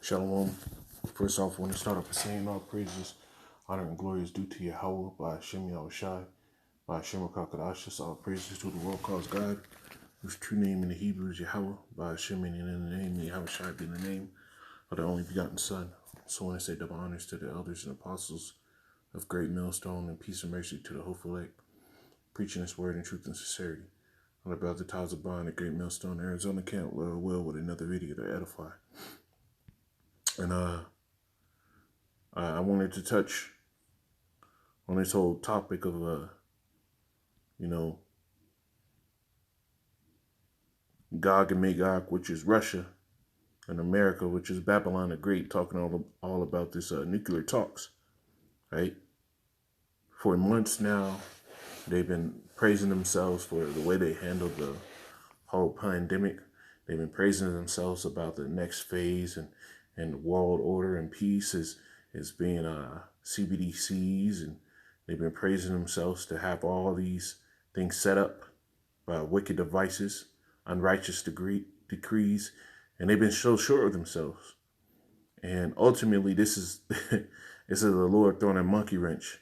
Shalom. First off, I want to start off by saying all praises, honor, and glory is due to Yahweh by Hashem Yahushai, by Hashem Kakadashis. All praises to the world calls God, whose true name in the Hebrew is Yahweh, by Hashem, and in the name Yahushai being the name of the only begotten Son. So I want to say double honors to the elders and apostles of Great Millstone, and peace and mercy to the hopeful elect, preaching this word in truth and sincerity. I'm about the Taz of Bond at Great Millstone, Arizona camp, well with another video to edify. And I wanted to touch on this whole topic of Gog and Magog, which is Russia, and America, which is Babylon the Great, talking all about this nuclear talks, right? For months now, they've been praising themselves for the way they handled the whole pandemic. They've been praising themselves about the next phase and the world order and peace is being CBDCs, and they've been praising themselves to have all these things set up by wicked devices, unrighteous decrees, and they've been so sure of themselves. And ultimately, this is this is the Lord throwing a monkey wrench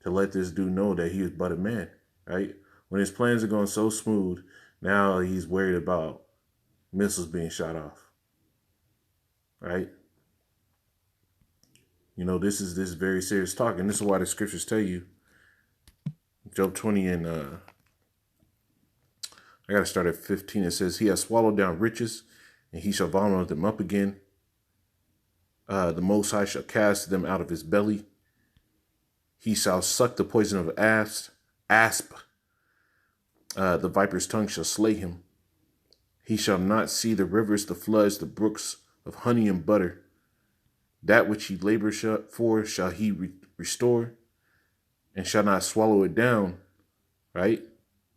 to let this dude know that he is but a man, right? When his plans are going so smooth, now he's worried about missiles being shot off. Right? This is very serious talk, and this is why the scriptures tell you, Job 20 and I got to start at 15. It says, he has swallowed down riches, and he shall vomit them up again. The Most High shall cast them out of his belly. He shall suck the poison of asp. The viper's tongue shall slay him. He shall not see the rivers, the floods, the brooks of honey and butter. That which he labors for shall he restore, and shall not swallow it down, right?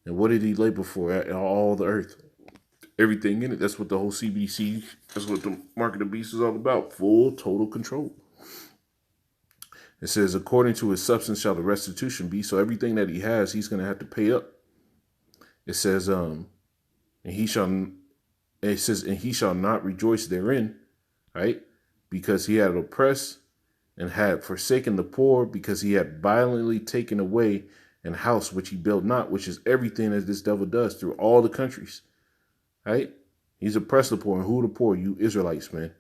And what did he labor for? All the earth, everything in it. That's what the whole CBDC, that's what the mark of the beast is all about. Full, total control. It says, according to his substance shall the restitution be. So everything that he has, he's going to have to pay up. It says, and he shall not rejoice therein, right? Because he had oppressed and had forsaken the poor, because he had violently taken away an house which he built not, which is everything that this devil does through all the countries, right? He's oppressed the poor. And who the poor? You Israelites, man.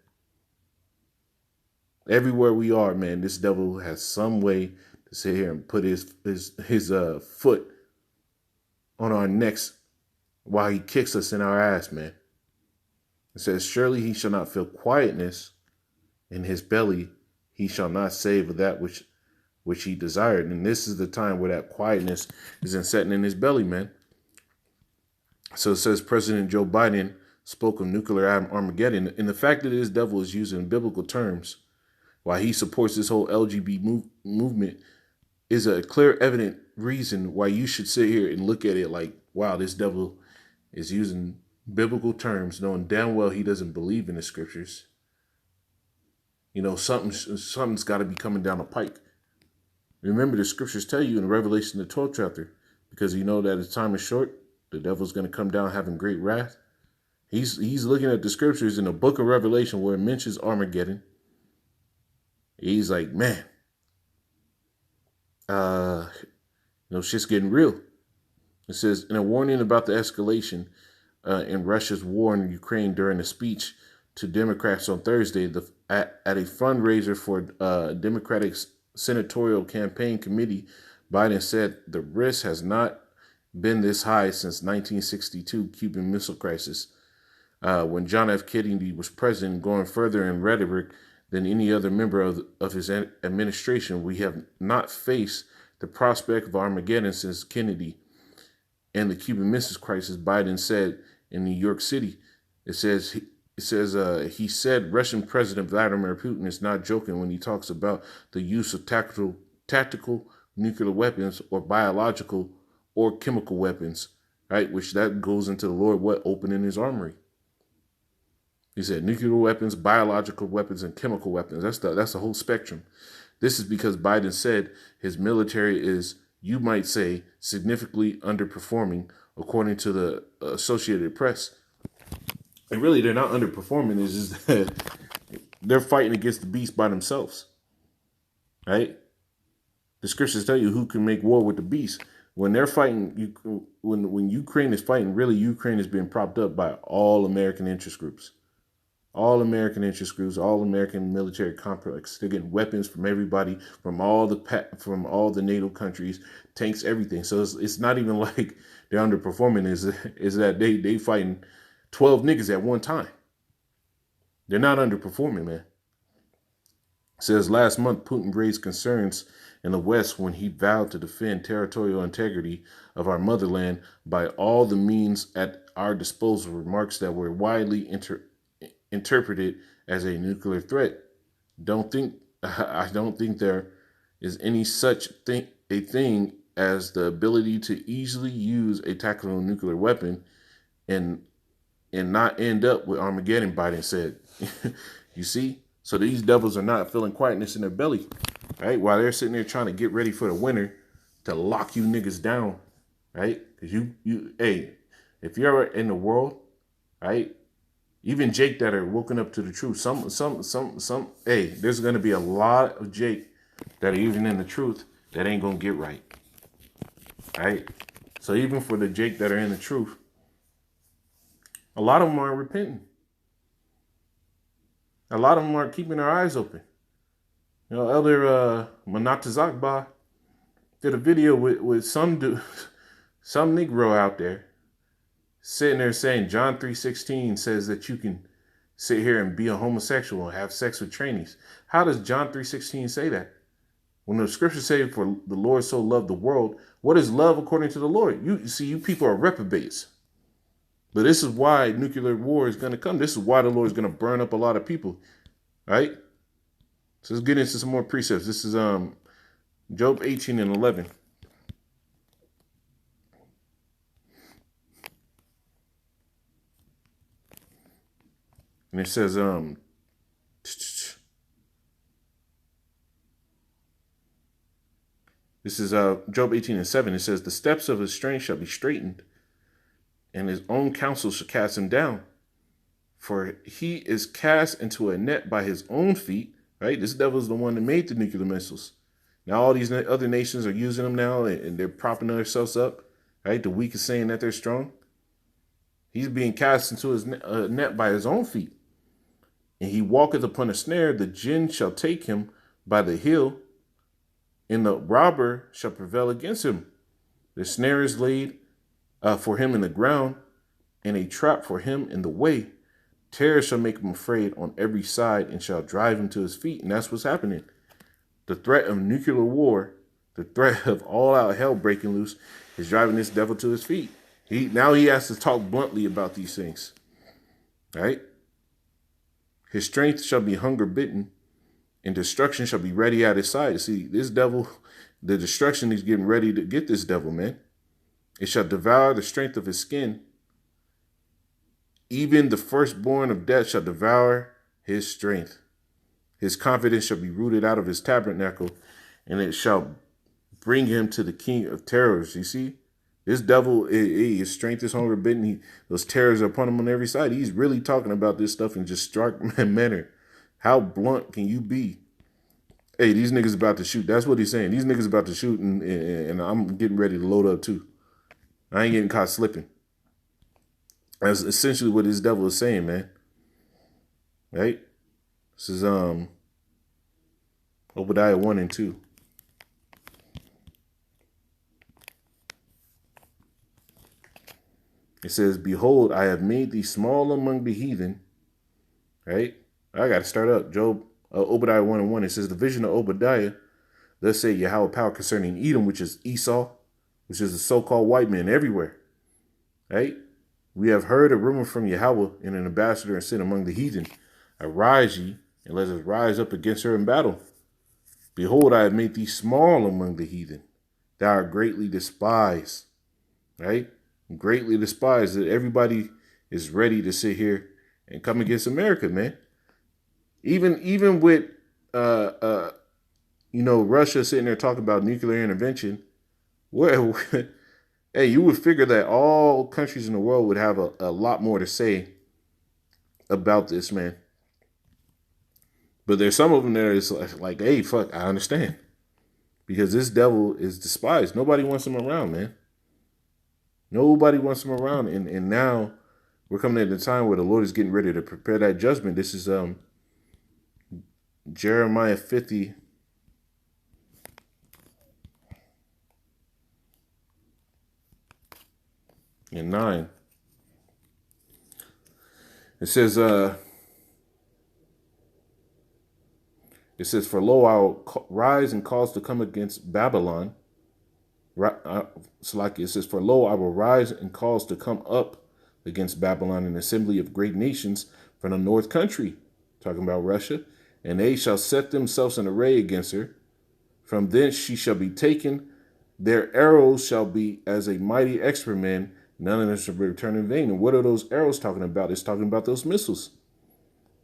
Everywhere we are, man, this devil has some way to sit here and put his foot on our necks while he kicks us in our ass, man. It says, surely he shall not feel quietness in his belly. He shall not save of that which he desired. And this is the time where that quietness isn't setting in his belly, man. So it says President Joe Biden spoke of nuclear Armageddon. And the fact that this devil is using biblical terms while he supports this whole LGBT movement is a clear, evident reason why you should sit here and look at it like, wow, this devil is using biblical terms, knowing damn well he doesn't believe in the scriptures. Something's got to be coming down the pike. Remember, the scriptures tell you in Revelation, the 12th chapter, because you know that his time is short, the devil's going to come down having great wrath. He's looking at the scriptures in the book of Revelation where it mentions Armageddon. He's like, man, shit's getting real. It says, in a warning about the escalation in Russia's war in Ukraine during a speech to Democrats on Thursday at a fundraiser for Democratic Senatorial Campaign Committee, Biden said the risk has not been this high since 1962 Cuban Missile Crisis, when John F. Kennedy was president, going further in rhetoric than any other member of his administration. We have not faced the prospect of Armageddon since Kennedy and the Cuban Missile Crisis, Biden said in New York City. It says he said Russian President Vladimir Putin is not joking when he talks about the use of tactical nuclear weapons or biological or chemical weapons, right? Which that goes into the Lord opening his armory. He said nuclear weapons, biological weapons, and chemical weapons. That's the whole spectrum. This is because Biden said his military is, you might say, significantly underperforming, according to the Associated Press. And really, they're not underperforming. It's just that they're fighting against the beast by themselves, right? The scriptures tell you who can make war with the beast. When they're fighting, when Ukraine is fighting, really Ukraine is being propped up by all American interest groups. All American interest groups, all American military complex. They're getting weapons from everybody, from all the NATO countries, tanks, everything. So it's not even like they're underperforming. Is that they fighting 12 niggas at one time. They're not underperforming, man. It says last month Putin raised concerns in the West when he vowed to defend territorial integrity of our motherland by all the means at our disposal. Remarks that were widely interpreted as a nuclear threat. I don't think there is any such thing as the ability to easily use a tactical nuclear weapon and not end up with Armageddon, Biden said. You see? So these devils are not feeling quietness in their belly, right? While they're sitting there trying to get ready for the winter to lock you niggas down, right? Because hey, if you're in the world, right? Even Jake that are woken up to the truth. Hey, there's going to be a lot of Jake that are even in the truth that ain't going to get right. Right? So even for the Jake that are in the truth, a lot of them aren't repenting. A lot of them aren't keeping their eyes open. You know, Elder Manatazakba did a video with some dude, some Negro out there, sitting there saying John 3:16 says that you can sit here and be a homosexual and have sex with trainees. How does John 3:16 say that? When the scriptures say, for the Lord so loved the world, what is love according to the Lord? You see, you people are reprobates. But this is why nuclear war is going to come. This is why the Lord is going to burn up a lot of people. Right? So let's get into some more precepts. This is Job 18:11. And it says, this is Job 18:7. It says, the steps of his strength shall be straightened, and his own counsel shall cast him down. For he is cast into a net by his own feet, right? This devil is the one that made the nuclear missiles. Now all these other nations are using them now, and they're propping themselves up, right? The weak is saying that they're strong. He's being cast into his net by his own feet. And he walketh upon a snare, the jinn shall take him by the heel, and the robber shall prevail against him. The snare is laid for him in the ground, and a trap for him in the way. Terror shall make him afraid on every side, and shall drive him to his feet. And that's what's happening. The threat of nuclear war, the threat of all-out hell breaking loose, is driving this devil to his feet. Now he has to talk bluntly about these things, right? His strength shall be hunger bitten, and destruction shall be ready at his side. See, this devil, the destruction is getting ready to get this devil, man. It shall devour the strength of his skin. Even the firstborn of death shall devour his strength. His confidence shall be rooted out of his tabernacle, and it shall bring him to the king of terrors. You see, this devil, his strength is hunger bitten. Those terrors are upon him on every side. He's really talking about this stuff in just stark manner. How blunt can you be? Hey, these niggas about to shoot. That's what he's saying. These niggas about to shoot, and I'm getting ready to load up too. I ain't getting caught slipping. That's essentially what this devil is saying, man. Right? This is Obadiah 1 and 2. It says, behold, I have made thee small among the heathen. Right? I got to start up. Obadiah 1 and 1. It says, the vision of Obadiah, thus say Yahweh power concerning Edom, which is Esau, which is the so-called white man everywhere. Right? We have heard a rumor from Yahweh and an ambassador and sit among the heathen. Arise ye, and let us rise up against her in battle. Behold, I have made thee small among the heathen. Thou art greatly despised. Right? Greatly despised. That everybody is ready to sit here and come against America, man. Even with Russia sitting there talking about nuclear intervention, hey, you would figure that all countries in the world would have a lot more to say about this, man. But there's some of them that is like, hey, fuck, I understand. Because this devil is despised. Nobody wants him around, man. Nobody wants him around. And now we're coming at a time where the Lord is getting ready to prepare that judgment. This is Jeremiah 50. And 9. It says, for lo, I will rise and cause to come against Babylon. It says, for lo, I will rise and cause to come up against Babylon an assembly of great nations from the north country, talking about Russia, and they shall set themselves in array against her. From thence she shall be taken. Their arrows shall be as a mighty expert, none of them shall return in vain. And what are those arrows talking about? It's talking about those missiles.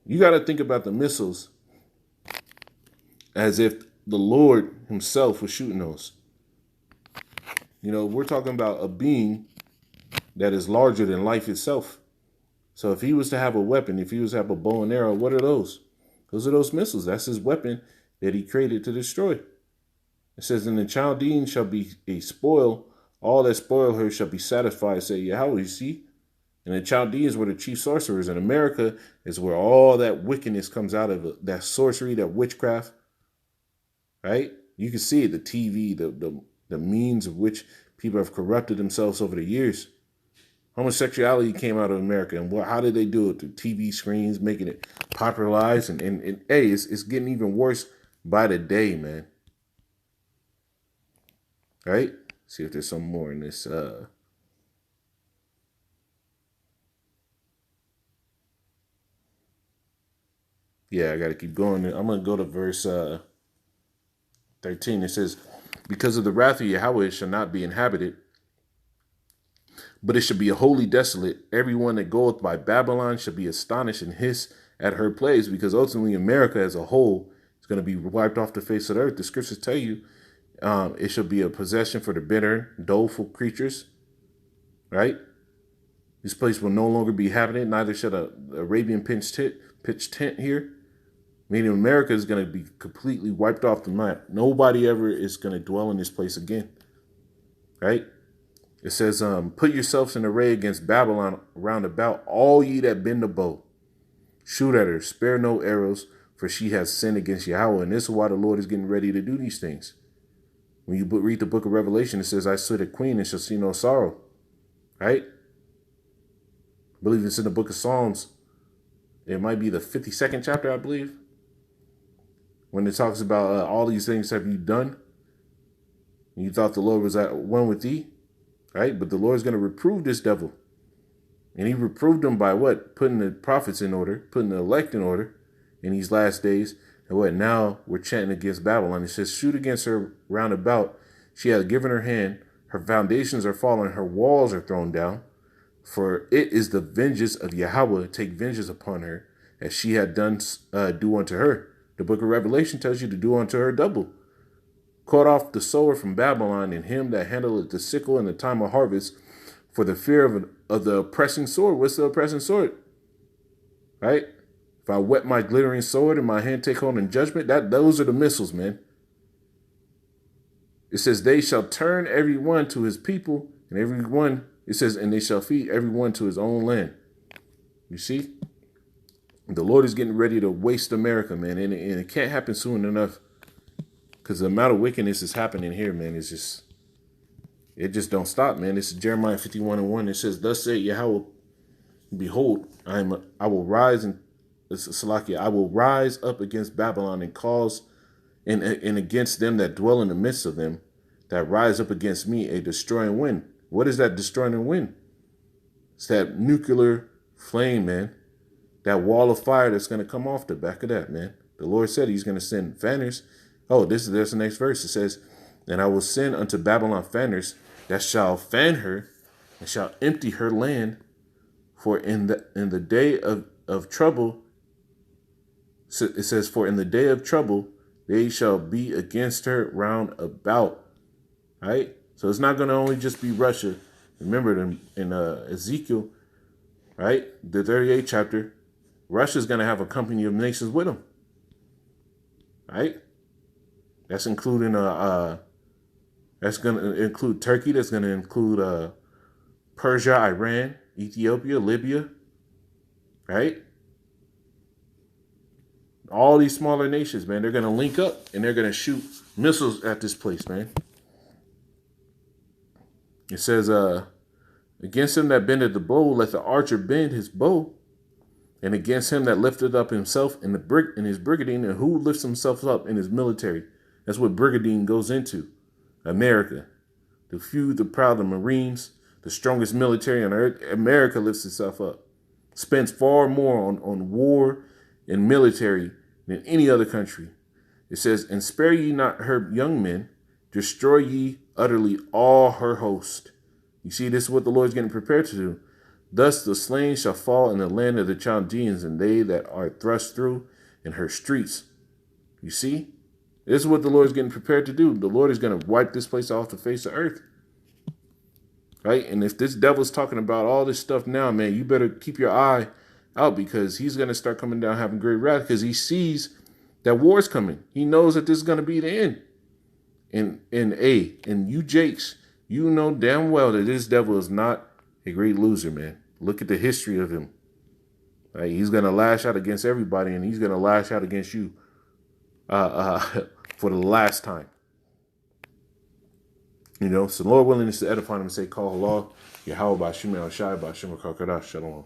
You got to think about the missiles as if the Lord himself was shooting those. You know, we're talking about a being that is larger than life itself. So if he was to have a weapon, if he was to have a bow and arrow, what are those? Those are those missiles. That's his weapon that he created to destroy. It says, and the Chaldeans shall be a spoil. All that spoil her shall be satisfied, say Yahweh, you see? And the Chaldeans were the chief sorcerers. And America is where all that wickedness comes out of it. That sorcery, that witchcraft. Right? You can see it, the TV, the means of which people have corrupted themselves over the years. Homosexuality came out of America. And how did they do it? Through TV screens, making it popularized. And hey, it's getting even worse by the day, man. Right? See if there's some more in this. Yeah, I got to keep going. I'm going to go to verse 13. It says, because of the wrath of Yahweh, it shall not be inhabited, but it shall be a wholly desolate. Everyone that goeth by Babylon shall be astonished and hiss at her plagues, because ultimately America as a whole is going to be wiped off the face of the earth. The scriptures tell you it shall be a possession for the bitter, doleful creatures, right? This place will no longer be inhabited, neither shall the Arabian pitch tent here. Meaning America is going to be completely wiped off the map. Nobody ever is going to dwell in this place again, right? It says, put yourselves in array against Babylon round about, all ye that bend the bow. Shoot at her, spare no arrows, for she has sinned against Yahweh. And this is why the Lord is getting ready to do these things. When you read the book of Revelation, it says, I sit a queen and shall see no sorrow, right? I believe it's in the book of Psalms. It might be the 52nd chapter, I believe. When it talks about all these things have you done, and you thought the Lord was at one with thee, right? But the Lord is going to reprove this devil. And he reproved them by what? Putting the prophets in order, putting the elect in order in these last days. And what? Now we're chanting against Babylon. It says, shoot against her round about. She hath given her hand. Her foundations are fallen. Her walls are thrown down. For it is the vengeance of Yahweh. Take vengeance upon her, as she had done do unto her. The book of Revelation tells you to do unto her double. Cut off the sower from Babylon, and him that handleth the sickle in the time of harvest, for the fear of the oppressing sword. What's the oppressing sword? Right? If I wet my glittering sword and my hand take hold in judgment, those are the missiles, man. It says, they shall turn every one to his people, and every one, it says, and they shall feed every one to his own land. You see? The Lord is getting ready to waste America, man. And it can't happen soon enough. Because the amount of wickedness is happening here, man, it just don't stop, man. This is Jeremiah 51:1. It says, thus saith Yahweh, behold, I will rise I will rise up against Babylon and cause and against them that dwell in the midst of them, that rise up against me a destroying wind. What is that destroying wind? It's that nuclear flame, man. That wall of fire that's going to come off the back of that, man. The Lord said he's going to send fanners. Oh, there's the next verse. It says, and I will send unto Babylon fanners that shall fan her and shall empty her land. For in the day of trouble, it says, for in the day of trouble, they shall be against her round about. Right? So it's not going to only just be Russia. Remember in Ezekiel, right? The 38th chapter, Russia's going to have a company of nations with them. right? That's including that's going to include Turkey. That's going to include Persia, Iran, Ethiopia, Libya, right? All these smaller nations, man, they're going to link up and they're going to shoot missiles at this place, man. It says, against him that bendeth the bow, let the archer bend his bow. And against him that lifted up himself in his brigadine, and who lifts himself up in his military. That's what brigadine goes into. America. The few, the proud, the Marines, the strongest military on earth. America lifts itself up. Spends far more on war and military than any other country. It says, and spare ye not her young men, destroy ye utterly all her host. You see, this is what the Lord is getting prepared to do. Thus the slain shall fall in the land of the Chaldeans, and they that are thrust through in her streets. You see? This is what the Lord is getting prepared to do. The Lord is going to wipe this place off the face of earth. Right? And if this devil's talking about all this stuff now, man, you better keep your eye out, because he's going to start coming down having great wrath, because he sees that war's coming. He knows that this is going to be the end. And you Jakes, you know damn well that this devil is not a great loser, man. Look at the history of him. Right? He's going to lash out against everybody, and he's going to lash out against you for the last time. You know, so Lord willing is to edify him and say, call Allah, Yahweh Bashim al Shai Bashim al Shalom.